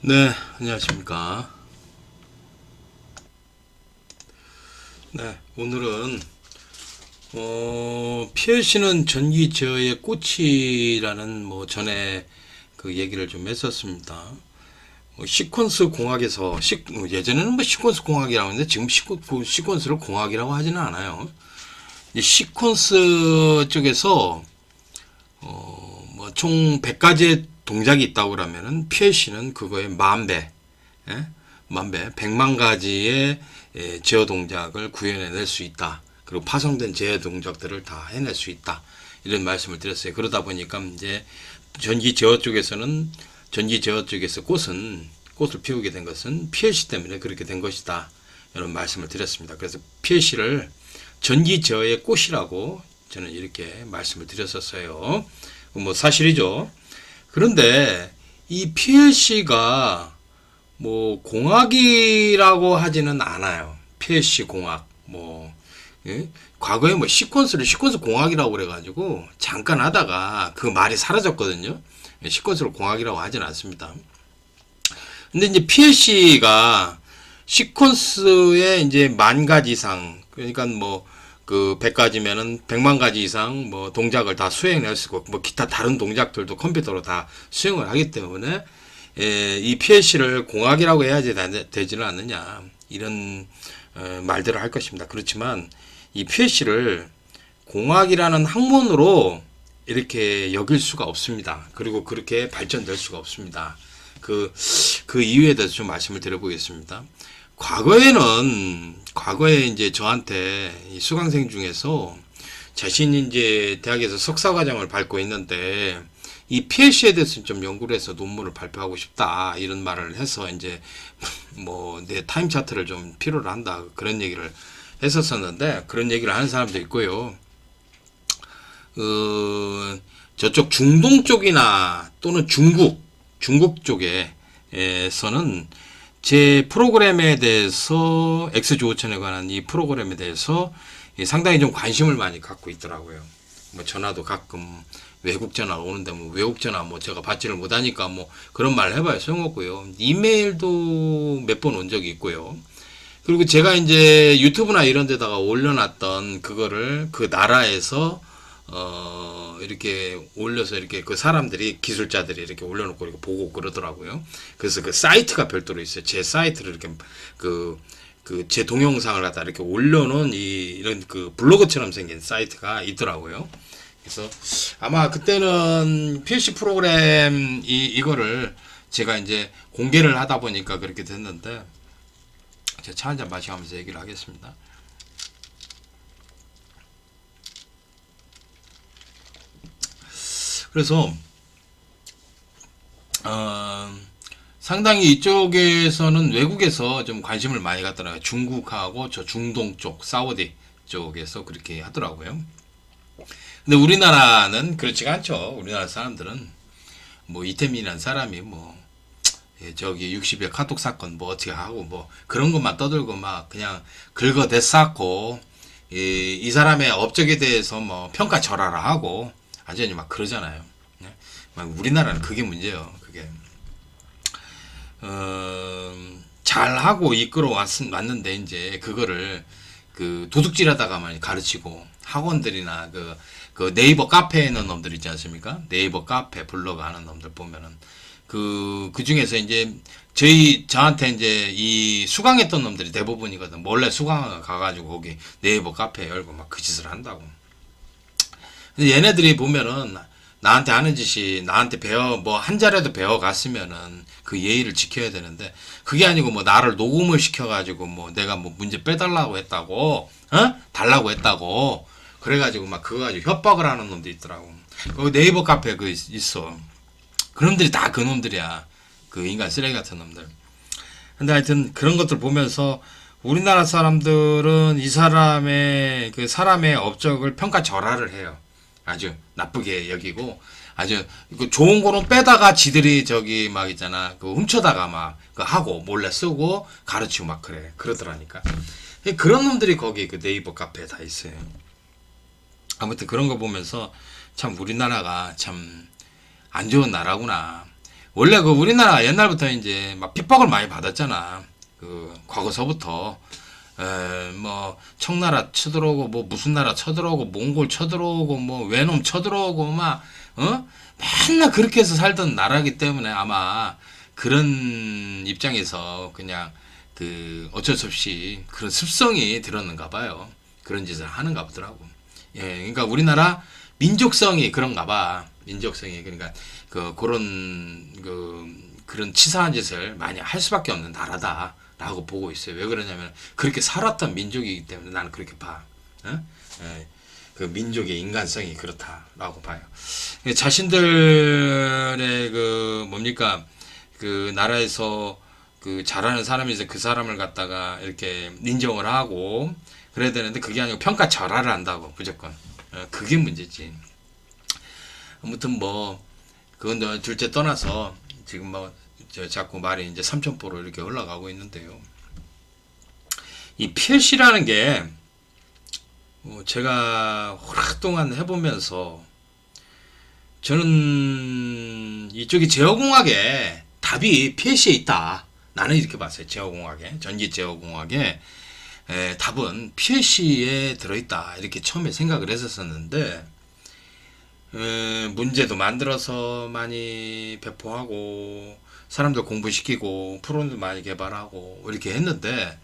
네, 안녕하십니까. 네, 오늘은 PLC는 전기 제어의 꽃이라는 전에 그 얘기를 좀 했었습니다. 시퀀스 공학에서 예전에는 시퀀스 공학이라고 했는데 지금 시퀀스를 공학이라고 하지는 않아요. 이 시퀀스 쪽에서 총 100가지의 동작이 있다고 그러면은 PLC는 그거의 만배, 예? 만배, 100만 가지의 제어 동작을 구현해낼 수 있다. 그리고 파송된 제어 동작들을 다 해낼 수 있다. 이런 말씀을 드렸어요. 그러다 보니까 이제 전기 제어 쪽에서 꽃을 피우게 된 것은 PLC 때문에 그렇게 된 것이다. 이런 말씀을 드렸습니다. 그래서 PLC를 전기 제어의 꽃이라고 저는 이렇게 말씀을 드렸었어요. 사실이죠. 그런데 이 PLC가 공학이라고 하지는 않아요. PLC 공학. 예? 과거에 시퀀스 공학이라고 그래가지고 잠깐 하다가 그 말이 사라졌거든요. 시퀀스를 공학이라고 하지는 않습니다. 근데 이제 PLC가 시퀀스의 이제 10,000가지 이상, 그러니까 그 100가지면은 100만 가지 이상 동작을 다 수행할 수 있고 기타 다른 동작들도 컴퓨터로 다 수행을 하기 때문에 이 PLC를 공학이라고 해야 되지는 않느냐 이런 말들을 할 것입니다. 그렇지만 이 PLC를 공학이라는 학문으로 이렇게 여길 수가 없습니다. 그리고 그렇게 발전될 수가 없습니다. 그 이유에 대해서 좀 말씀을 드려보겠습니다. 과거에 이제 저한테 이 수강생 중에서 자신이 이제 대학에서 석사과정을 밟고 있는데 이 PLC에 대해서 좀 연구를 해서 논문을 발표하고 싶다 이런 말을 해서 이제 내 타임 차트를 좀 필요로 한다 그런 얘기를 했었었는데 그런 얘기를 하는 사람도 있고요. 저쪽 중동 쪽이나 또는 중국 쪽에서는 제 프로그램에 대해서 X조어천에 관한 이 프로그램에 대해서 상당히 좀 관심을 많이 갖고 있더라고요. 전화도 가끔 외국 전화 오는데 외국 전화 제가 받지를 못하니까 그런 말 해봐야 소용없고요. 이메일도 몇 번 온 적이 있고요. 그리고 제가 이제 유튜브나 이런 데다가 올려놨던 그거를 그 나라에서 이렇게 올려서 이렇게 그 사람들이 기술자들이 이렇게 올려놓고 이렇게 보고 그러더라고요. 그래서 그 사이트가 별도로 있어요. 제 사이트를 이렇게 제 동영상을 갖다 이렇게 올려놓은 이런 그 블로그처럼 생긴 사이트가 있더라고요. 그래서 아마 그때는 PLC 프로그램 이거를 제가 이제 공개를 하다 보니까 그렇게 됐는데 제가 차 한잔 마시면서 얘기를 하겠습니다. 그래서 상당히 이쪽에서는 외국에서 좀 관심을 많이 갖더라고요. 중국하고 저 중동 쪽, 사우디 쪽에서 그렇게 하더라고요. 근데 우리나라는 그렇지가 않죠. 우리나라 사람들은 이태민이라는 사람이 저기 60일 카톡 사건 어떻게 하고 그런 것만 떠들고 막 그냥 긁어댔었고 이 사람의 업적에 대해서 평가절하라 하고 완전히 막 그러잖아요. 우리나라는 그게 문제예요. 그게 잘하고 이끌어 왔는데 이제 그거를 그 도둑질하다가만 가르치고 학원들이나 그 네이버 카페에 있는 놈들 있지 않습니까? 네이버 카페 블로그 하는 놈들 보면은 그 중에서 이제 저한테 이제 이 수강했던 놈들이 대부분이거든. 몰래 수강 가가지고 거기 네이버 카페 열고 막 그 짓을 한다고. 근데 얘네들이 보면은 나한테 하는 짓이 나한테 한 자리라도 배워갔으면은 그 예의를 지켜야 되는데 그게 아니고 나를 녹음을 시켜가지고 내가 문제 빼달라고 했다고 달라고 했다고 그래가지고 그거 가지고 협박을 하는 놈도 있더라고. 그 네이버 카페 있어. 그놈들이 다 그놈들이야. 그 인간 쓰레기 같은 놈들. 근데 하여튼 그런 것들 보면서 우리나라 사람들은 이 사람의 사람의 업적을 평가절하를 해요. 아주 나쁘게 여기고 아주 좋은 거는 빼다가 지들이 저기 있잖아 훔쳐다가 하고 몰래 쓰고 가르치고 그러더라니까. 그런 놈들이 거기 그 네이버 카페에 다 있어요. 아무튼 그런 거 보면서 참 우리나라가 참 안 좋은 나라구나. 원래 그 우리나라 옛날부터 이제 막 핍박을 많이 받았잖아. 그 과거서부터 뭐 청나라 쳐들어오고 뭐 무슨 나라 쳐들어오고 몽골 쳐들어오고 뭐 외놈 쳐들어오고 막 맨날 그렇게 해서 살던 나라기 때문에 아마 그런 입장에서 그냥 그 어쩔 수 없이 그런 습성이 들었는가 봐요. 그런 짓을 하는가 보더라고. 예, 그러니까 우리나라 민족성이 그런가 봐. 민족성이 그러니까 그런 치사한 짓을 많이 할 수밖에 없는 나라다라고 보고 있어요. 왜 그러냐면 그렇게 살았던 민족이기 때문에 나는 그렇게 봐. 예, 그 민족의 인간성이 그렇다라고 봐요. 자신들의 그 뭡니까 그 나라에서 그 잘하는 사람이 이제 그 사람을 갖다가 이렇게 인정을 하고 그래야 되는데 그게 아니고 평가절하를 한다고 무조건. 그게 문제지. 아무튼 뭐 그건 둘째 떠나서 지금 뭐 자꾸 말이 이제 삼천포로 이렇게 올라가고 있는데요. 이 PLC라는 게 제가 오랫동안 해보면서 저는 이쪽이 제어공학에 답이 PLC에 있다. 나는 이렇게 봤어요. 제어공학에 전기 제어공학에 답은 PLC에 들어있다. 이렇게 처음에 생각을 했었는데 문제도 만들어서 많이 배포하고 사람들 공부시키고 프로그램도 많이 개발하고 이렇게 했는데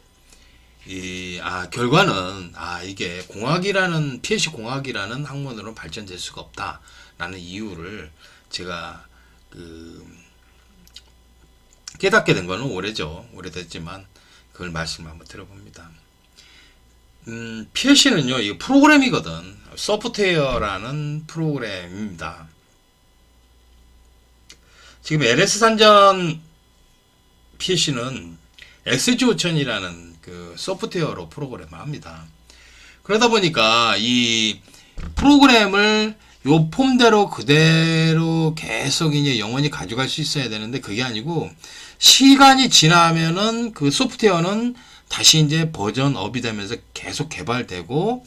결과는 이게 공학이라는 PLC 공학이라는 학문으로 발전될 수가 없다라는 이유를 제가 깨닫게 된 거는 오래됐지만 그걸 말씀을 한번 드려봅니다. PLC는요, 이거 프로그램이거든. 소프트웨어라는 프로그램입니다. 지금 LS 산전 PLC는 XG5000이라는 그 소프트웨어로 프로그램을 합니다. 그러다 보니까 이 프로그램을 요 폼대로 그대로 계속 이제 영원히 가져갈 수 있어야 되는데 그게 아니고 시간이 지나면은 그 소프트웨어는 다시 이제 버전업이 되면서 계속 개발되고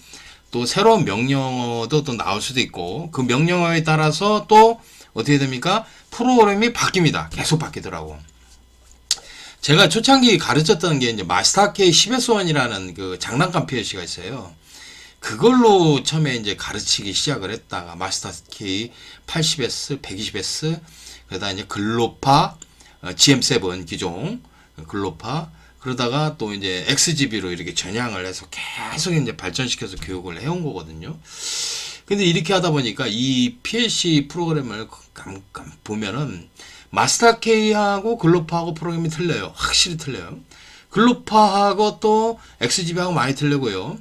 또 새로운 명령어도 또 나올 수도 있고 그 명령어에 따라서 또 어떻게 됩니까? 프로그램이 바뀝니다. 계속 바뀌더라고. 제가 초창기 가르쳤던 게 이제 마스터K 10S1이라는 그 장난감 PLC가 있어요. 그걸로 처음에 이제 가르치기 시작을 했다가 마스터K 80S, 120S, 그러다 이제 글로파, GM7 기종, 글로파, 그러다가 또 이제 XGB로 이렇게 전향을 해서 계속 이제 발전시켜서 교육을 해온 거거든요. 근데 이렇게 하다 보니까 이 PLC 프로그램을 보면은 마스터K하고 글로파하고 프로그램이 틀려요. 확실히 틀려요. 글로파하고 또 XGB하고 많이 틀리고요.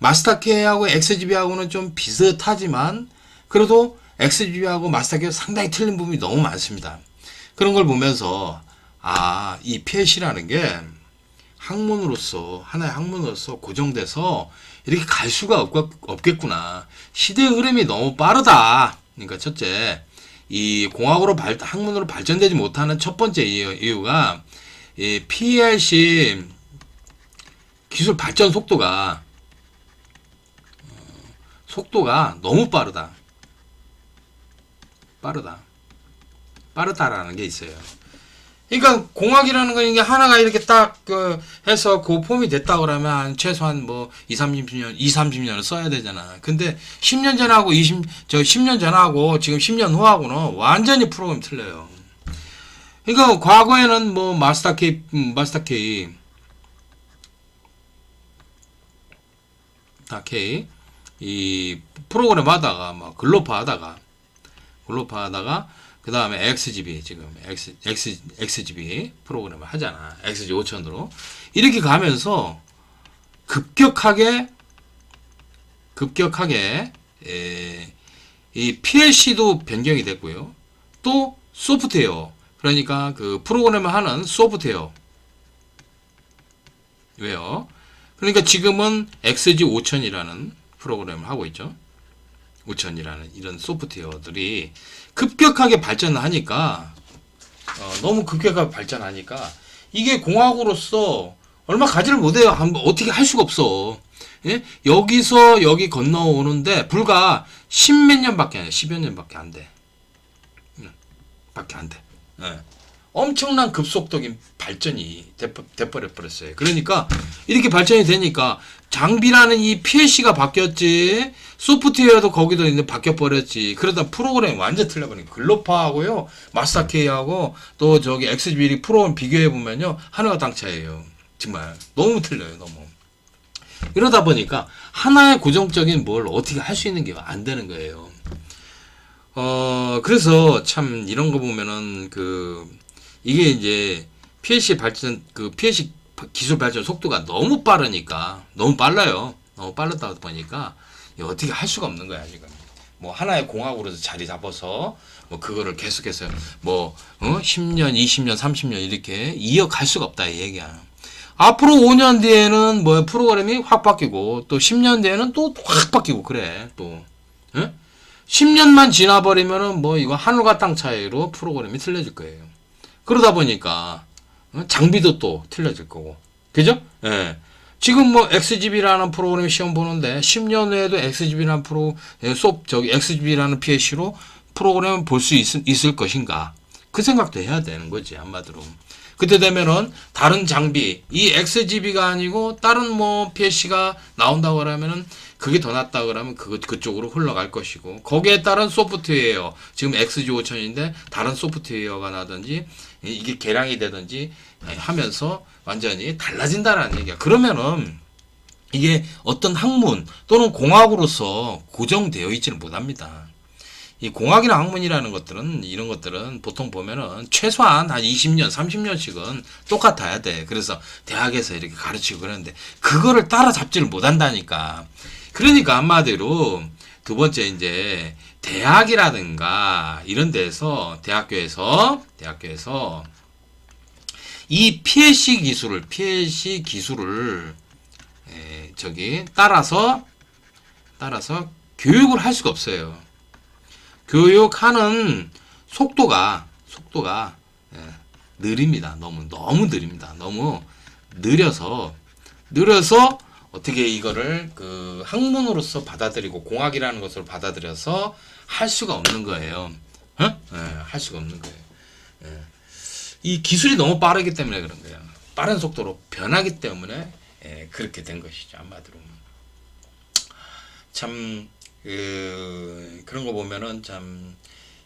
마스터K하고 XGB하고는 좀 비슷하지만 그래도 XGB하고 마스터K가 상당히 틀린 부분이 너무 많습니다. 그런 걸 보면서 이 PLC라는 게 하나의 학문으로서 고정돼서 이렇게 갈 수가 없겠구나. 시대의 흐름이 너무 빠르다. 그러니까 첫째, 이 학문으로 발전되지 못하는 첫 번째 이유가 이 PLC 기술 발전 속도가 너무 빠르다라는 게 있어요. 그러니까 공학이라는 건 이게 하나가 이렇게 딱 해서 그 폼이 됐다 그러면 최소한 뭐 30년을 써야 되잖아. 근데 10년 전하고 10년 전하고 지금 10년 후하고는 완전히 프로그램 틀려요. 그러니까 과거에는 뭐 마스터K 이 프로그램 하다가 뭐 글로파 하다가 그 다음에 XGB 지금 XGB 프로그램을 하잖아. XG5000으로 이렇게 가면서 급격하게 이 PLC도 변경이 됐고요. 또 소프트웨어 그러니까 그 프로그램을 하는 소프트웨어 왜요? 그러니까 지금은 XG5000이라는 프로그램을 하고 있죠. 5000이라는 이런 소프트웨어들이 급격하게 발전하니까 너무 급격하게 발전하니까 이게 공학으로서 얼마 가지를 못해요. 어떻게 할 수가 없어. 예? 여기서 여기 건너오는데 불과 십몇 년밖에 안 돼. 10여 년밖에 안 돼. 밖에 안 돼. 예. 엄청난 급속도적인 발전이 돼버려 버렸어요. 그러니까 이렇게 발전이 되니까 장비라는 이 PLC가 바뀌었지, 소프트웨어도 거기도 이제 바뀌어 버렸지. 그러다 프로그램이 완전 틀려버리니까 글로파하고요, 마스터K하고 또 저기 XGB 프로그램 비교해 보면요, 하늘과 땅 차이예요. 정말 너무 틀려요, 너무. 이러다 보니까 하나의 고정적인 뭘 어떻게 할 수 있는 게 안 되는 거예요. 그래서 참 이런 거 보면은 이게 이제 PLC 발전, PLC 기술 발전 속도가 너무 빠르니까, 너무 빨라요. 너무 빠르다 보니까 어떻게 할 수가 없는 거야, 지금. 뭐 하나의 공학으로서 자리 잡아서 뭐 그거를 계속해서 뭐 10년, 20년, 30년 이렇게 이어갈 수가 없다 이 얘기야. 앞으로 5년 뒤에는 뭐 프로그램이 확 바뀌고 또 10년 뒤에는 또 확 바뀌고 그래. 또 10년만 지나버리면은 뭐 이거 하늘과 땅 차이로 프로그램이 틀려질 거예요. 그러다 보니까 장비도 또 틀려질 거고, 그죠? 예. 지금 뭐 XGB라는 프로그램 시험 보는데 10년 후에도 XGB라는 XGB라는 PLC로 프로그램을 볼 수 있을 것인가? 그 생각도 해야 되는 거지, 한마디로. 그때 되면은 다른 장비, 이 XGB가 아니고 다른 뭐 PLC가 나온다고 그러면은 그게 더 낫다 그러면 그쪽으로 흘러갈 것이고, 거기에 따른 소프트웨어, 지금 XG5000인데 다른 소프트웨어가 나든지 이게 개량이 되든지 하면서 완전히 달라진다라는 얘기야. 그러면은 이게 어떤 학문 또는 공학으로서 고정되어 있지는 못합니다. 이 공학이나 학문이라는 것들은, 이런 것들은 보통 보면은 최소한 한 20년, 30년씩은 똑같아야 돼. 그래서 대학에서 이렇게 가르치고 그러는데 그거를 따라잡지를 못한다니까. 그러니까 한마디로 두 번째 이제 대학이라든가 이런 데서 대학교에서 이 PLC 기술을 따라서 교육을 할 수가 없어요. 교육하는 속도가 느립니다. 너무 느립니다. 너무 느려서 어떻게 이거를 학문으로서 받아들이고 공학이라는 것을 받아들여서 할 수가 없는 거예요. 할 수가 없는 거예요. 이 기술이 너무 빠르기 때문에 그런 거예요. 빠른 속도로 변하기 때문에 그렇게 된 것이죠, 한마디로. 참 그런 거 보면은 참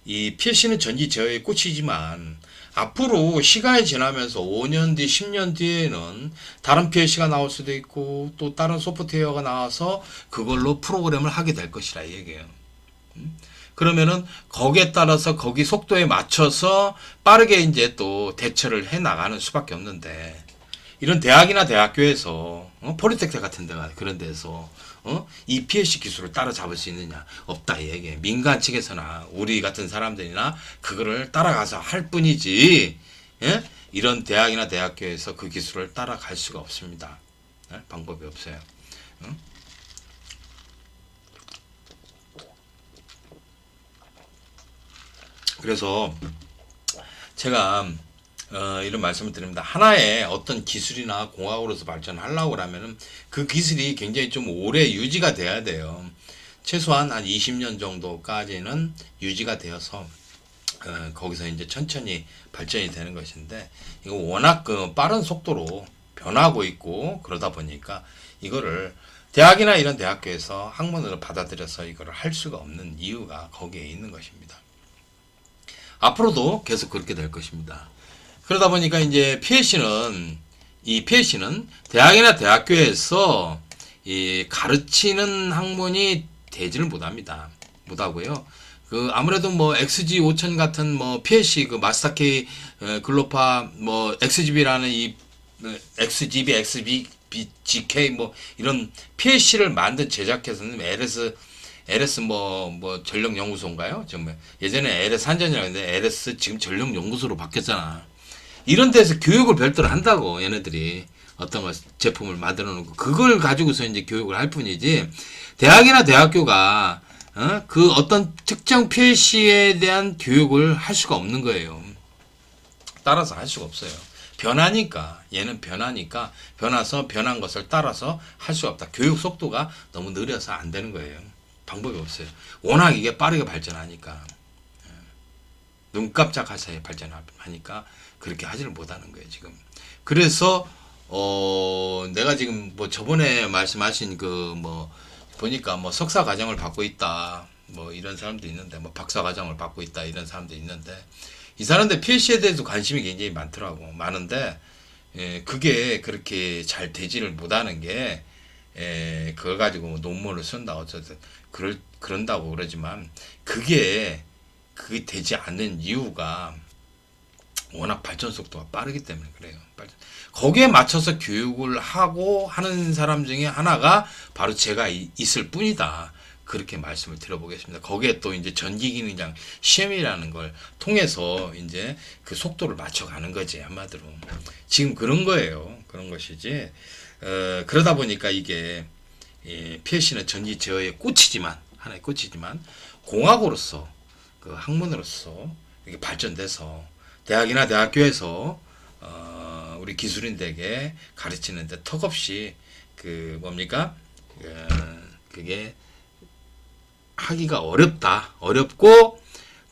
이 PLC는 전지제어의 꽃이지만 앞으로 시간이 지나면서 5년 뒤, 10년 뒤에는 다른 PLC가 나올 수도 있고 또 다른 소프트웨어가 나와서 그걸로 프로그램을 하게 될 것이라 이 얘기예요. 그러면은 거기에 따라서 거기 속도에 맞춰서 빠르게 이제 또 대처를 해 나가는 수밖에 없는데, 이런 대학이나 대학교에서 폴리텍스 같은 데가 그런 데서 이 PLC 기술을 따라잡을 수 있느냐? 없다 이 얘기예요. 민간 측에서나 우리 같은 사람들이나 그거를 따라가서 할 뿐이지, 예? 이런 대학이나 대학교에서 그 기술을 따라갈 수가 없습니다. 방법이 없어요. 그래서 제가 이런 말씀을 드립니다. 하나의 어떤 기술이나 공학으로서 발전하려고 하면은 그 기술이 굉장히 좀 오래 유지가 돼야 돼요. 최소한 한 20년 정도까지는 유지가 되어서 거기서 이제 천천히 발전이 되는 것인데, 이거 워낙 빠른 속도로 변하고 있고 그러다 보니까 이거를 대학이나 이런 대학교에서 학문으로 받아들여서 이거를 할 수가 없는 이유가 거기에 있는 것입니다. 앞으로도 계속 그렇게 될 것입니다. 그러다 보니까 이제 PLC는 대학이나 대학교에서 가르치는 학문이 되지를 못합니다. 못하고요. 아무래도 뭐 XG5000 같은 뭐 PLC 마스터K 글로파 뭐 XGB라는 XGB, XBGK 뭐 이런 PLC를 만든 제작회사는 LS 뭐 전력연구소인가요? 정말 예전에 LS 한전이라고 했는데 LS 지금 전력연구소로 바뀌었잖아. 이런 데서 교육을 별도로 한다고, 얘네들이 어떤 거 제품을 만들어 놓고 그걸 가지고서 이제 교육을 할 뿐이지, 대학이나 대학교가 그 어떤 특정 PLC에 대한 교육을 할 수가 없는 거예요. 따라서 할 수가 없어요. 얘는 변하니까 변한 것을 따라서 할 수가 없다. 교육 속도가 너무 느려서 안 되는 거예요. 방법이 없어요. 워낙 이게 빠르게 발전하니까. 눈 깜짝할 사이에 발전하니까 그렇게 하지를 못하는 거예요 지금. 그래서 내가 지금 뭐 저번에 말씀하신 그 뭐 보니까 뭐 석사 과정을 받고 있다 뭐 이런 사람도 있는데 뭐 박사 과정을 받고 있다 이런 사람도 있는데 이 사람들 PLC에 대해서 관심이 굉장히 많더라고. 많은데 그게 그렇게 잘 되지를 못하는 게 그걸 가지고 뭐 논문을 쓴다 어쨌든 그런다고 그러지만 그게 되지 않는 이유가 워낙 발전 속도가 빠르기 때문에 그래요. 거기에 맞춰서 교육을 하고 하는 사람 중에 하나가 바로 제가 있을 뿐이다. 그렇게 말씀을 드려보겠습니다. 거기에 또 이제 전기기능장 시험이라는 걸 통해서 이제 그 속도를 맞춰가는 거지 한마디로. 지금 그런 거예요. 그런 것이지. 그러다 보니까 이게 PLC는 전기 제어의 꽃이지만 하나의 꽃이지만 공학으로서 그 학문으로서 이렇게 발전돼서 대학이나 대학교에서 우리 기술인들에게 가르치는데 턱없이 그 뭡니까 그게 하기가 어렵고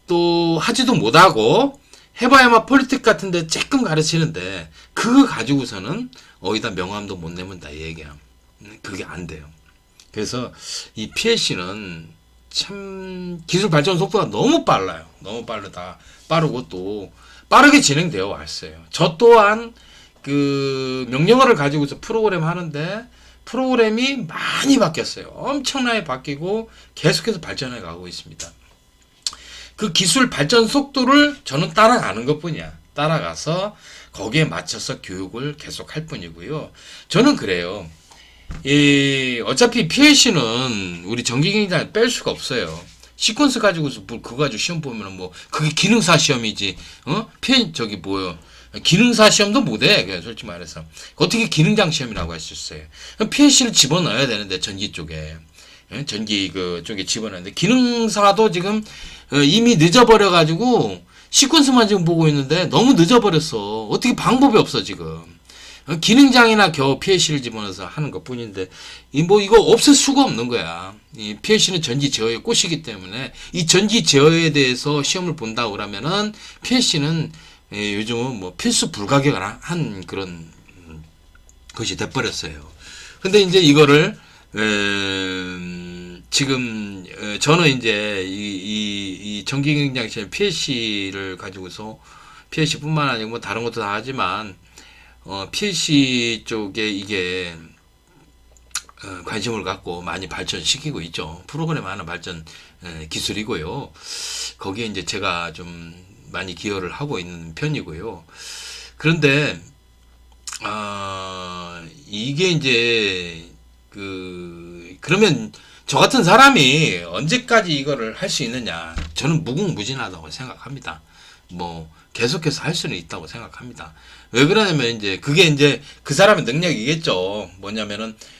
또 하지도 못하고 해봐야만 폴리텍 같은데 조금 가르치는데 그거 가지고서는 어디다 명함도 못 내면다 이 얘기야. 그게 안 돼요. 그래서 이 PLC는 참 기술 발전 속도가 너무 빨라요. 너무 빠르고 또 빠르게 진행되어 왔어요. 저 또한 그 명령어를 가지고서 프로그램 하는데 프로그램이 많이 바뀌었어요. 엄청나게 바뀌고 계속해서 발전해 가고 있습니다. 그 기술 발전 속도를 저는 따라가는 것뿐이야. 따라가서 거기에 맞춰서 교육을 계속 할 뿐이고요. 저는 그래요. 어차피 PLC는 우리 전기기능장을 뺄 수가 없어요. 시퀀스 가지고서 그거 가지고 시험 보면은 뭐 그게 기능사 시험이지. 저기 뭐요? 기능사 시험도 못해. 그냥 솔직히 말해서 어떻게 기능장 시험이라고 할 수 있어요? PLC를 집어넣어야 되는데 전기 쪽에 전기 그 쪽에 집어넣는데 기능사도 지금 이미 늦어버려 가지고 시퀀스만 지금 보고 있는데 너무 늦어버렸어. 어떻게 방법이 없어 지금. 기능장이나 겨우 PLC를 집어넣어서 하는 것 뿐인데, 뭐, 이거 없을 수가 없는 거야. 이 PLC는 전기 제어의 꽃이기 때문에, 이 전기 제어에 대해서 시험을 본다고 그러면은, PLC는 요즘은 뭐 필수 불가결한 그런 것이 돼버렸어요. 근데 이제 이거를, 지금, 저는 이제 이 전기기능장 시험 PLC를 가지고서, PLC 뿐만 아니고 뭐 다른 것도 다 하지만, PLC 쪽에 이게 관심을 갖고 많이 발전시키고 있죠. 프로그램 하나 발전 기술이고요. 거기에 이제 제가 좀 많이 기여를 하고 있는 편이고요. 그런데 이게 이제 그러면 저 같은 사람이 언제까지 이거를 할 수 있느냐? 저는 무궁무진하다고 생각합니다. 뭐 계속해서 할 수는 있다고 생각합니다. 왜 그러냐면 이제 그게 이제 그 사람의 능력이겠죠.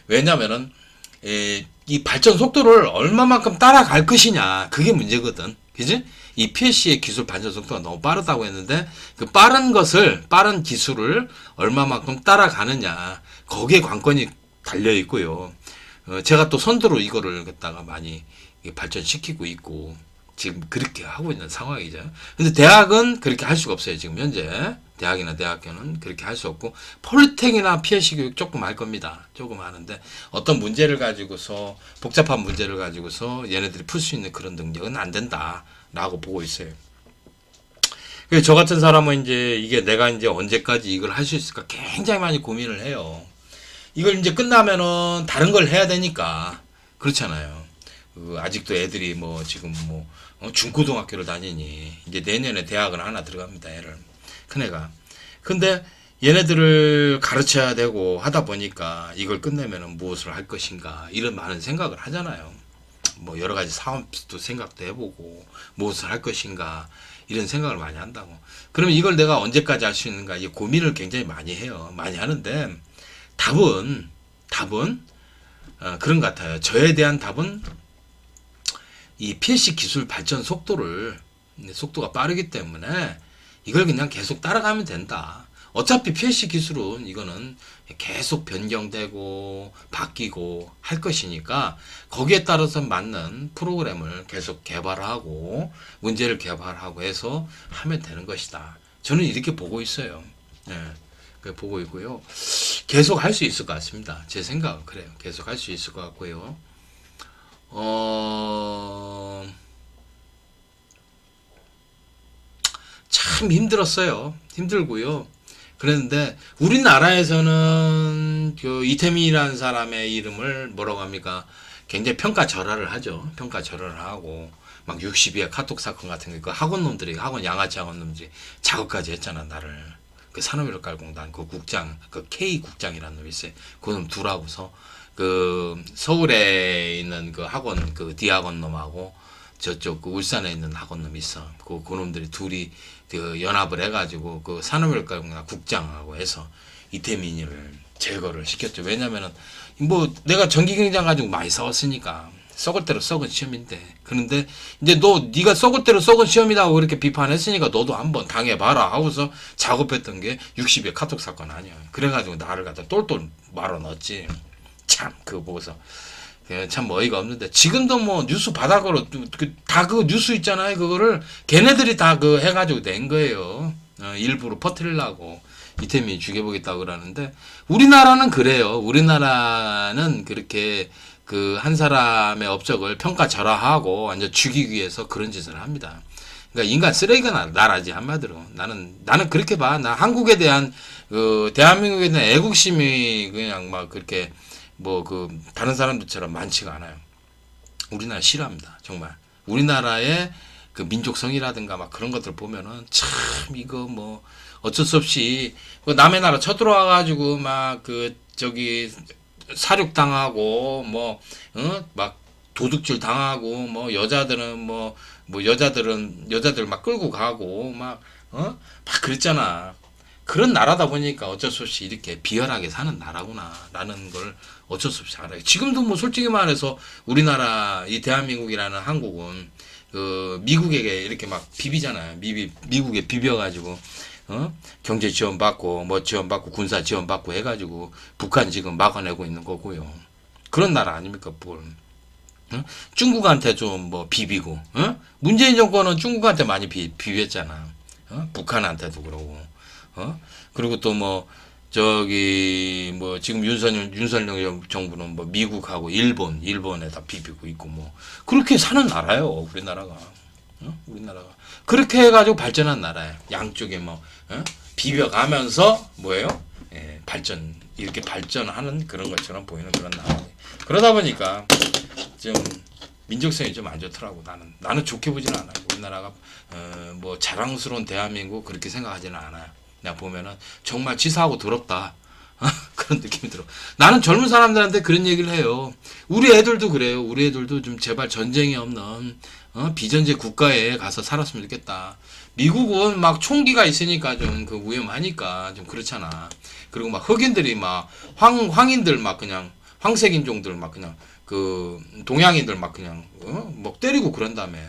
왜냐면은 이 발전 속도를 얼마만큼 따라갈 것이냐 그게 문제거든. 그지? 이 PLC의 기술 발전 속도가 너무 빠르다고 했는데 그 빠른 기술을 얼마만큼 따라가느냐 거기에 관건이 달려 있고요. 제가 또 선두로 이거를 갖다가 많이 발전시키고 있고 지금 그렇게 하고 있는 상황이죠. 근데 대학은 그렇게 할 수가 없어요. 지금 현재 대학이나 대학교는 그렇게 할 수 없고 폴리텍이나 PLC 교육 조금 할 겁니다. 조금 하는데 어떤 문제를 가지고서 복잡한 문제를 가지고서 얘네들이 풀 수 있는 그런 능력은 안 된다라고 보고 있어요. 그래서 저 같은 사람은 이제 이게 내가 이제 언제까지 이걸 할 수 있을까 굉장히 많이 고민을 해요. 이걸 이제 끝나면은 다른 걸 해야 되니까 그렇잖아요. 아직도 애들이 뭐 지금 뭐 중고등학교를 다니니 이제 내년에 대학은 하나 들어갑니다. 애를 큰애가. 근데 얘네들을 가르쳐야 되고 하다 보니까 이걸 끝내면은 무엇을 할 것인가 이런 많은 생각을 하잖아요. 뭐 여러 가지 사업도 생각도 해보고 무엇을 할 것인가 이런 생각을 많이 한다고. 그러면 이걸 내가 언제까지 할 수 있는가 이 고민을 굉장히 많이 해요. 많이 하는데 답은 그런 것 같아요. 저에 대한 답은 이 PLC 기술 발전 속도가 빠르기 때문에 이걸 그냥 계속 따라가면 된다. 어차피 PC 기술은 이거는 계속 변경되고 바뀌고 할 것이니까 거기에 따라서 맞는 프로그램을 계속 개발하고 문제를 개발하고 해서 하면 되는 것이다. 저는 이렇게 보고 있어요. 예, 그렇게 보고 있고요. 계속 할 수 있을 것 같습니다. 제 생각은 그래요. 계속 할 수 있을 것 같고요. 참 힘들었어요. 힘들고요. 그랬는데 우리나라에서는 그 이태민이라는 사람의 이름을 뭐라고 합니까? 굉장히 평가절하를 하죠. 평가절하를 하고 막 60위의 카톡 사건 같은 거 그 학원 놈들이 학원 양아치 학원 놈들이 작업까지 했잖아 나를. 그 산업인력가공단 그 국장 그 K 국장이라는 놈이 있어요. 그놈 둘하고서 그 서울에 있는 그 학원 그 D학원 놈하고 저쪽 그 울산에 있는 학원 놈이 있어. 그 그놈들이 둘이 그 연합을 해가지고 그 산업인력가공단 국장하고 해서 이태민이를 제거를 시켰죠. 왜냐면은 뭐 내가 전기경장 가지고 많이 싸웠으니까 썩을 대로 썩은 시험인데 그런데 이제 네가 썩을 대로 썩은 시험이라고 그렇게 비판했으니까 너도 한번 당해봐라 하고서 작업했던 게 60의 카톡 사건 아니야. 그래가지고 나를 갖다 똘똘 말아 넣었지. 참 그거 보고서 참 어이가 없는데 지금도 뭐 뉴스 바닥으로 다 그 뉴스 있잖아요. 그거를 걔네들이 다 그 해가지고 낸 거예요. 일부러 퍼뜨리려고 이태민이 죽여보겠다고 그러는데 우리나라는 그래요. 우리나라는 그렇게 그 한 사람의 업적을 평가절하하고 완전 죽이기 위해서 그런 짓을 합니다. 그러니까 인간 쓰레기가 나라지 한마디로 나는 그렇게 봐. 나 한국에 대한 그 대한민국에 대한 애국심이 그냥 막 그렇게 뭐 그 다른 사람들처럼 많지가 않아요. 우리나라 싫어합니다. 정말 우리나라의 그 민족성이라든가 막 그런 것들 보면은 참 이거 뭐 어쩔 수 없이 그 남의 나라 쳐들어와 가지고 막 그 저기 사륙당하고 뭐 막 도둑질 당하고 뭐 여자들은 뭐 여자들 막 끌고 가고 막 그랬잖아. 그런 나라다 보니까 어쩔 수 없이 이렇게 비열하게 사는 나라구나라는 걸 어쩔 수 없이 알아요. 지금도 뭐 솔직히 말해서 우리나라 이 대한민국이라는 한국은 그 미국에게 이렇게 막 비비잖아요. 미국에 비벼가지고 경제 지원 받고 뭐 지원 받고 군사 지원 받고 해가지고 북한 지금 막아내고 있는 거고요. 그런 나라 아닙니까, 뭘? 중국한테 좀 뭐 비비고, 문재인 정권은 중국한테 많이 비비했잖아. 북한한테도 그러고, 그리고 또 뭐 저기 뭐 지금 윤석열 정부는 뭐 미국하고 일본에다 비비고 있고 뭐 그렇게 사는 나라예요, 우리나라가. 우리나라가 그렇게 해가지고 발전한 나라예요. 양쪽에 뭐 비벼가면서 뭐예요? 예, 이렇게 발전하는 그런 것처럼 보이는 그런 나라예요. 그러다 보니까 좀 민족성이 좀 안 좋더라고. 나는 좋게 보지는 않아요. 우리나라가 뭐 자랑스러운 대한민국 그렇게 생각하지는 않아요. 내가 보면은 정말 치사하고 더럽다. 그런 느낌이 들어. 나는 젊은 사람들한테 그런 얘기를 해요. 우리 애들도 그래요. 우리 애들도 좀 제발 전쟁이 없는 비전제 국가에 가서 살았으면 좋겠다. 미국은 막 총기가 있으니까 좀 그 위험하니까 좀 그렇잖아. 그리고 막 흑인들이 막 황인들 막 그냥 황색인종들 막 그냥 그 동양인들 막 그냥 뭐 때리고 그런 다음에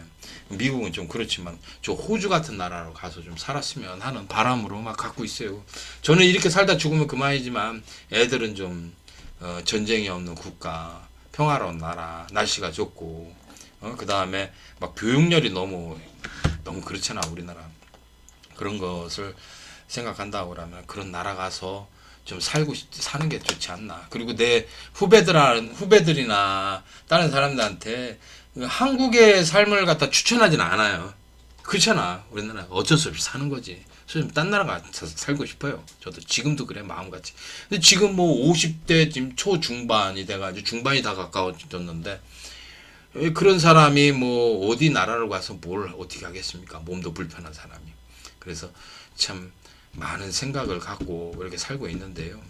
미국은 좀 그렇지만 저 호주 같은 나라로 가서 좀 살았으면 하는 바람으로 막 갖고 있어요. 저는 이렇게 살다 죽으면 그만이지만 애들은 좀 전쟁이 없는 국가, 평화로운 나라, 날씨가 좋고 그 다음에 막 교육열이 너무 그렇잖아 우리나라. 그런 것을 생각한다고 그러면 그런 나라 가서 좀 사는 게 좋지 않나. 그리고 내 후배들이나 다른 사람들한테 한국의 삶을 갖다 추천하진 않아요. 그렇잖아. 우리나라 어쩔 수 없이 사는 거지. 좀 딴 나라 가서 살고 싶어요. 저도 지금도 그래 마음같이. 근데 지금 뭐 50대 지금 초중반이 돼가지고 중반이 다 가까워졌는데 그런 사람이 뭐 어디 나라로 가서 뭘 어떻게 하겠습니까? 몸도 불편한 사람이. 그래서 참 많은 생각을 갖고 이렇게 살고 있는데요.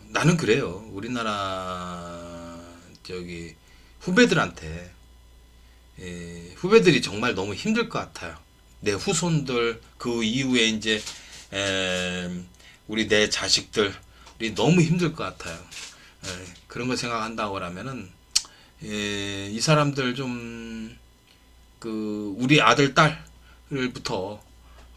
나는 그래요. 우리나라 저기 후배들한테 후배들이 정말 너무 힘들 것 같아요. 내 후손들 그 이후에 이제 우리 내 자식들이 너무 힘들 것 같아요. 그런 거 생각한다고 하면은 이 사람들 좀 그 우리 아들 딸을부터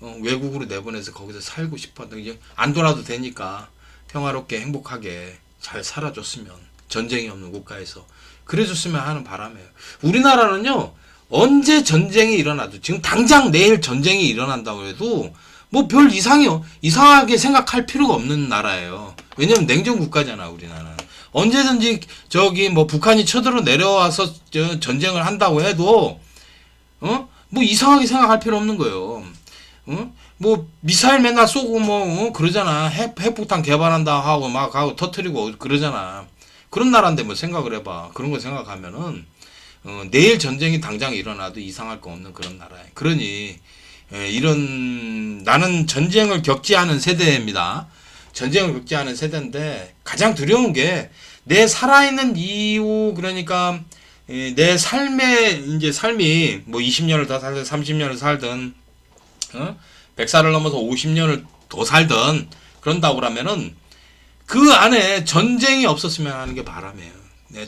외국으로 내보내서 거기서 살고 싶었는데 이제 안 돌아도 되니까 평화롭게 행복하게 잘 살아줬으면 전쟁이 없는 국가에서 그래줬으면 하는 바람이에요. 우리나라는요 언제 전쟁이 일어나도 지금 당장 내일 전쟁이 일어난다고 해도 뭐 별 이상이요 이상하게 생각할 필요가 없는 나라예요. 왜냐면 냉전 국가잖아 우리나라는. 언제든지 저기 뭐 북한이 쳐들어 내려와서 전쟁을 한다고 해도 뭐 이상하게 생각할 필요 없는 거예요. 뭐 미사일 맨날 쏘고 뭐 그러잖아. 핵폭탄 개발한다 하고 막 하고 터트리고 그러잖아. 그런 나라인데 뭐 생각을 해봐. 그런 거 생각하면은 내일 전쟁이 당장 일어나도 이상할 거 없는 그런 나라에. 그러니 이런 나는 전쟁을 겪지 않은 세대입니다. 전쟁을 겪지 않은 세대인데 가장 두려운 게 내 살아있는 이후 그러니까 내 이제 삶이 뭐 20년을 더 살든 30년을 살든 100살을 넘어서 50년을 더 살든 그런다고 그러면은 그 안에 전쟁이 없었으면 하는 게 바람이에요. 네,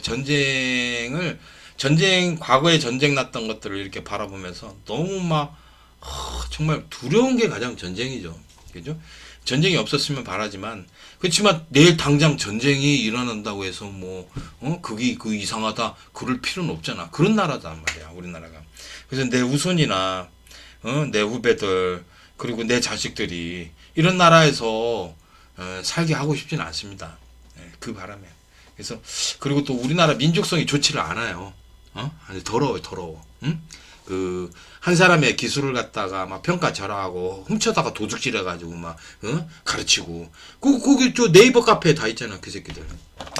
과거에 전쟁 났던 것들을 이렇게 바라보면서 너무 막 정말 두려운 게 가장 전쟁이죠. 그죠? 전쟁이 없었으면 바라지만 그렇지만 내일 당장 전쟁이 일어난다고 해서 그게 이상하다 그럴 필요는 없잖아. 그런 나라단 말이야 우리나라가. 그래서 내 후손이나 내 후배들 그리고 내 자식들이 이런 나라에서 살게 하고 싶지는 않습니다. 그 바람에. 그래서 그리고 또 우리나라 민족성이 좋지를 않아요. 아니 더러워. 응? 한 사람의 기술을 갖다가 막 평가절하하고 훔쳐다가 도둑질해가지고 막 가르치고 거기 저 네이버 카페에 다 있잖아 그 새끼들.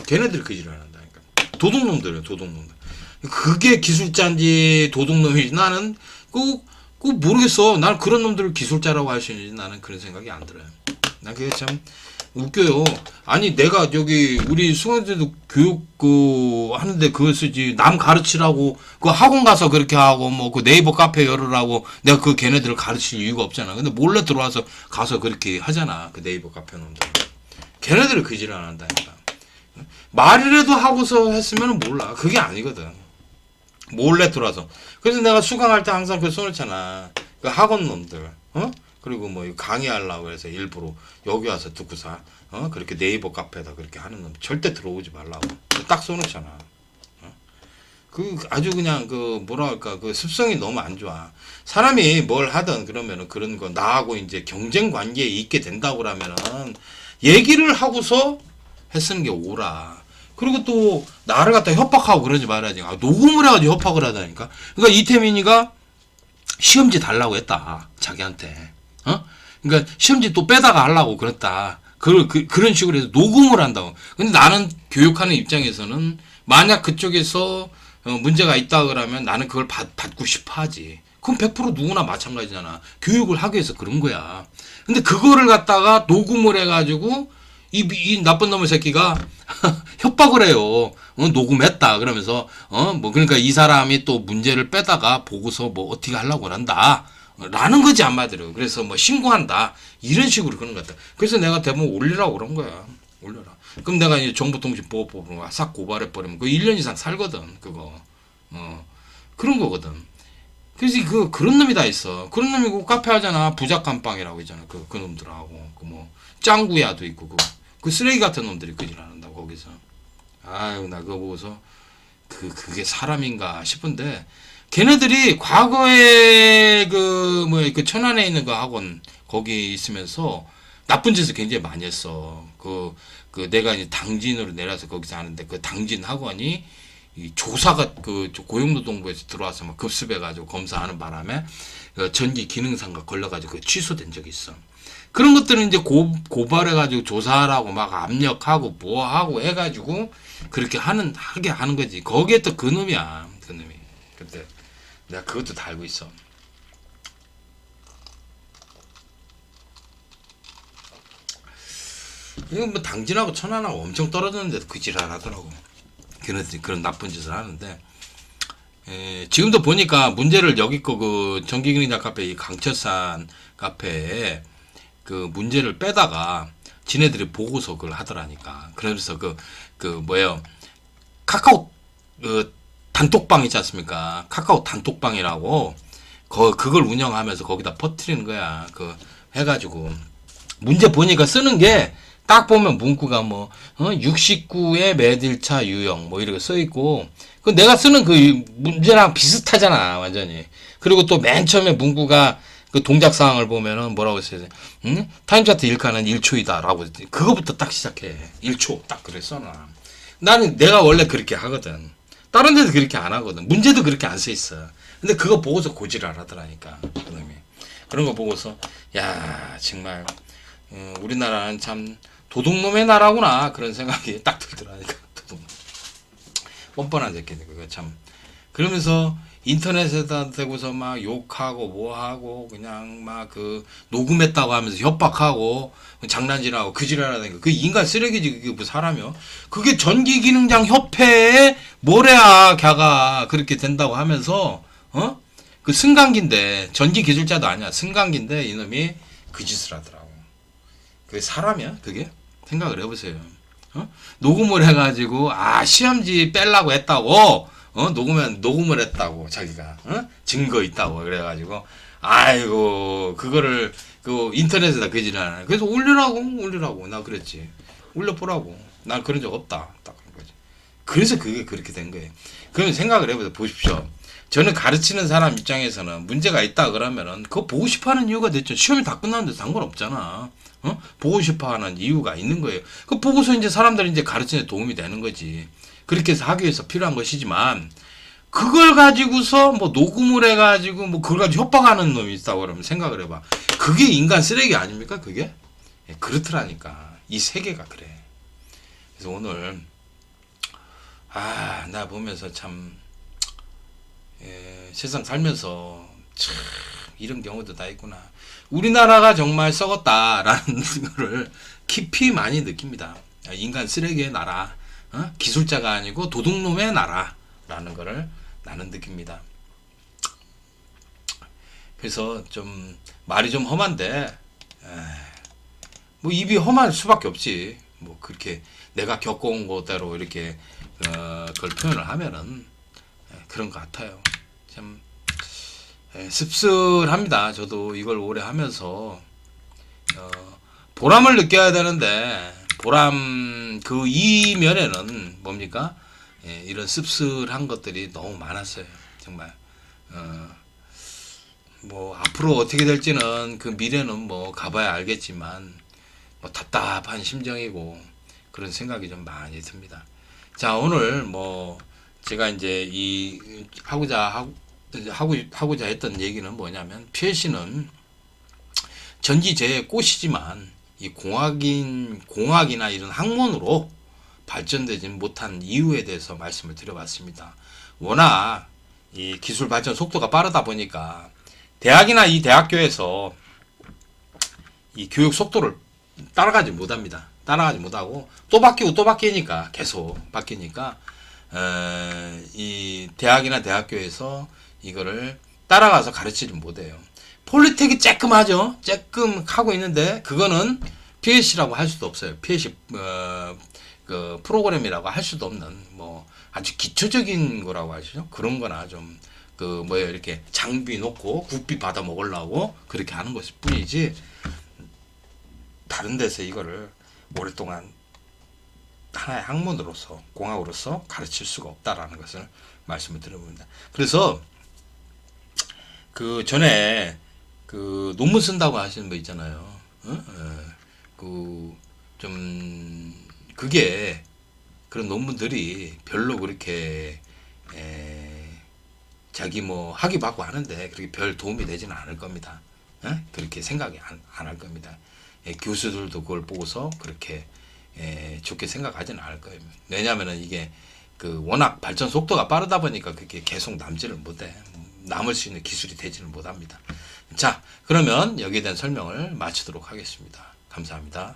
걔네들이 그 일을 한다니까. 도둑놈들이에요 도둑놈들. 그게 기술자인지 도둑놈인지 나는 모르겠어. 난 그런 놈들을 기술자라고 할 수 있는지 나는 그런 생각이 안 들어요. 난 그게 참 웃겨요. 아니 내가 여기 우리 수강생도 교육 하는데 그걸 쓰지 남 가르치라고 그 학원 가서 그렇게 하고 뭐 그 네이버 카페 열으라고 내가 그 걔네들을 가르칠 이유가 없잖아. 근데 몰래 들어와서 가서 그렇게 하잖아 그 네이버 카페 놈들. 걔네들을 그 짓을 안 한다니까. 말이라도 하고서 했으면 몰라. 그게 아니거든. 몰래 들어와서. 그래서 내가 수강할 때 항상 그 써놓잖아. 그 학원 놈들, 그리고 뭐 강의하려고 해서 일부러 여기 와서 듣고서, 그렇게 네이버 카페에다 그렇게 하는 놈 절대 들어오지 말라고. 딱 써놓잖아. 그 아주 그냥 그 뭐랄까 그 습성이 너무 안 좋아. 사람이 뭘 하든 그러면은 그런 거 나하고 이제 경쟁 관계에 있게 된다고 그러면은 얘기를 하고서 했쓰는 게 옳아. 그리고 또 나를 갖다 협박하고 그러지 말아야지. 녹음을 해가지고 협박을 하다니까. 그러니까 이태민이가 시험지 달라고 했다 자기한테. 그러니까 시험지 또 빼다가 하려고 그랬다. 그런 식으로 해서 녹음을 한다고. 근데 나는 교육하는 입장에서는 만약 그쪽에서 문제가 있다 그러면 나는 그걸 받고 싶어 하지. 그럼 100% 누구나 마찬가지잖아. 교육을 하기 위해서 그런 거야. 근데 그거를 갖다가 녹음을 해가지고 이 나쁜 놈의 새끼가 협박을 해요. 녹음했다. 그러면서, 그러니까 이 사람이 또 문제를 빼다가 보고서 뭐 어떻게 하려고 한다. 라는 거지, 한마디로. 그래서 뭐 신고한다. 이런 식으로 그런 것 같다. 그래서 내가 대부분 올리라고 그런 거야. 올려라. 그럼 내가 이제 정보통신보호법으로 싹 고발해버리면 그 1년 이상 살거든, 그거. 그런 거거든. 그래서 그런 놈이 다 있어. 그런 놈이 그 카페 하잖아. 부작감빵이라고 있잖아. 그 놈들하고. 짱구야도 있고, 그 쓰레기 같은 놈들이 그 일 안 한다고, 거기서. 아유, 나 그거 보고서, 그게 사람인가 싶은데, 걔네들이 과거에 그 천안에 있는 그 학원, 거기 있으면서 나쁜 짓을 굉장히 많이 했어. 내가 이제 당진으로 내려서 거기서 하는데, 그 당진 학원이, 이 조사가 고용노동부에서 들어와서 막 급습해가지고 검사하는 바람에, 전기 기능상과 걸려가지고 취소된 적이 있어. 그런 것들은 이제 고발해가지고 조사하라고 막 압력하고 뭐하고 해가지고 그렇게 하게 하는 거지. 거기에 또 그놈이야. 그놈이. 근데 내가 그것도 다 알고 있어. 이거 뭐 당진하고 천안하고 엄청 떨어졌는데도 그 지랄 하더라고. 걔네들이 그런 나쁜 짓을 하는데. 지금도 보니까 문제를 여기 그 전기그린자 카페 이 강철산 카페에 그 문제를 빼다가 지네들이 보고서 그걸 하더라니까. 그래서 카카오 단톡방 있지 않습니까? 카카오 단톡방이라고 그걸 운영하면서 거기다 퍼뜨리는 거야. 그 해가지고 문제 보니까 쓰는 게 딱 보면 문구가 뭐 69의 매딜차 유형 뭐 이렇게 써 있고 그 내가 쓰는 그 문제랑 비슷하잖아 완전히. 그리고 또 맨 처음에 문구가 그 동작 사항을 보면은 뭐라고 써야 돼? 타임 차트 1칸은 1초이다라고 그거부터 딱 시작해. 1초 딱 그래 써놔. 나는 내가 원래 그렇게 하거든. 다른 데도 그렇게 안 하거든. 문제도 그렇게 안 써 있어. 근데 그거 보고서 고지를 하더라니까. 그놈이. 그런 거 보고서 야 정말 우리나라는 참 도둑놈의 나라구나 그런 생각이 딱 들더라니까. 도둑. 뻔뻔한 새끼들 그거 참. 그러면서 인터넷에다 대고서 막 욕하고 뭐하고 그냥 막 그 녹음했다고 하면서 협박하고 장난질하고 그 지랄하는 거. 그 인간 쓰레기지 그게 뭐 사람이요. 그게 전기기능장 협회에 뭐래야 걔가 그렇게 된다고 하면서 그 승강기인데 전기 기술자도 아니야. 승강기인데 이놈이 그 짓을 하더라고. 그게 사람이야 그게? 생각을 해보세요. 녹음을 해가지고 시험지 빼려고 했다고 녹음을 했다고 자기가 증거 있다고 그래가지고 아이고 그거를 그 인터넷에다 그지를 그래서 올리라고 나 그랬지. 올려보라고. 난 그런 적 없다 딱 그런 거지. 그래서 그게 그렇게 된 거예요. 그러면 생각을 해보세요. 보십시오. 저는 가르치는 사람 입장에서는 문제가 있다 그러면은 그거 보고 싶어하는 이유가 됐죠. 시험이 다 끝났는데 상관없잖아. 보고 싶어하는 이유가 있는 거예요. 그 보고서 이제 사람들이 이제 가르치는 데 도움이 되는 거지. 그렇게 해서 하기 위해서 필요한 것이지만 그걸 가지고서 뭐 녹음을 해가지고 뭐 그걸 가지고 협박하는 놈이 있다고 그러면 생각을 해봐. 그게 인간 쓰레기 아닙니까? 그게? 예, 그렇더라니까. 이 세계가 그래. 그래서 오늘 나 보면서 참 세상 살면서 참 이런 경우도 다 있구나. 우리나라가 정말 썩었다라는 거를 깊이 많이 느낍니다. 인간 쓰레기의 나라, 기술자가 아니고 도둑놈의 나라라는 거를 나는 느낍니다. 그래서 좀 말이 좀 험한데 뭐 입이 험할 수밖에 없지. 뭐 그렇게 내가 겪어온 것대로 이렇게 그걸 표현을 하면은 그런 것 같아요. 참 씁쓸합니다. 저도 이걸 오래 하면서 보람을 느껴야 되는데 보람 그 이면에는 뭡니까? 이런 씁쓸한 것들이 너무 많았어요. 정말 뭐 앞으로 어떻게 될지는 그 미래는 뭐 가봐야 알겠지만 뭐 답답한 심정이고 그런 생각이 좀 많이 듭니다. 자 오늘 뭐 제가 이제 이 하고자 했던 얘기는 뭐냐면 PLC는 전기제의 꽃이지만 이 공학이나 이런 학문으로 발전되지 못한 이유에 대해서 말씀을 드려봤습니다. 워낙 이 기술 발전 속도가 빠르다 보니까 대학이나 이 대학교에서 이 교육 속도를 따라가지 못합니다. 따라가지 못하고 또 바뀌고 또 바뀌니까 계속 바뀌니까 이 대학이나 대학교에서 이거를 따라가서 가르치지 못해요. 폴리텍이 쬐끔하죠. 쬐끔 하고 있는데 그거는 PLC라고 할 수도 없어요. PLC 그 프로그램이라고 할 수도 없는 뭐 아주 기초적인 거라고 하시죠. 그런 거나 좀 그 뭐예요 이렇게 장비 놓고 국비 받아 먹으려고 그렇게 하는 것일 뿐이지 다른 데서 이거를 오랫동안 하나의 학문으로서 공학으로서 가르칠 수가 없다라는 것을 말씀을 드려봅니다. 그래서 그 전에 그 논문 쓴다고 하시는 분 있잖아요. 그 좀 그게 그런 논문들이 별로 그렇게 자기 뭐 학위 받고 하는데 그렇게 별 도움이 되지는 않을 겁니다. 그렇게 생각이 안 할 겁니다. 교수들도 그걸 보고서 그렇게 좋게 생각하지는 않을 거예요. 왜냐하면은 이게 그 워낙 발전 속도가 빠르다 보니까 그게 계속 남지를 못해. 남을 수 있는 기술이 되지는 못합니다. 자, 그러면 여기에 대한 설명을 마치도록 하겠습니다. 감사합니다.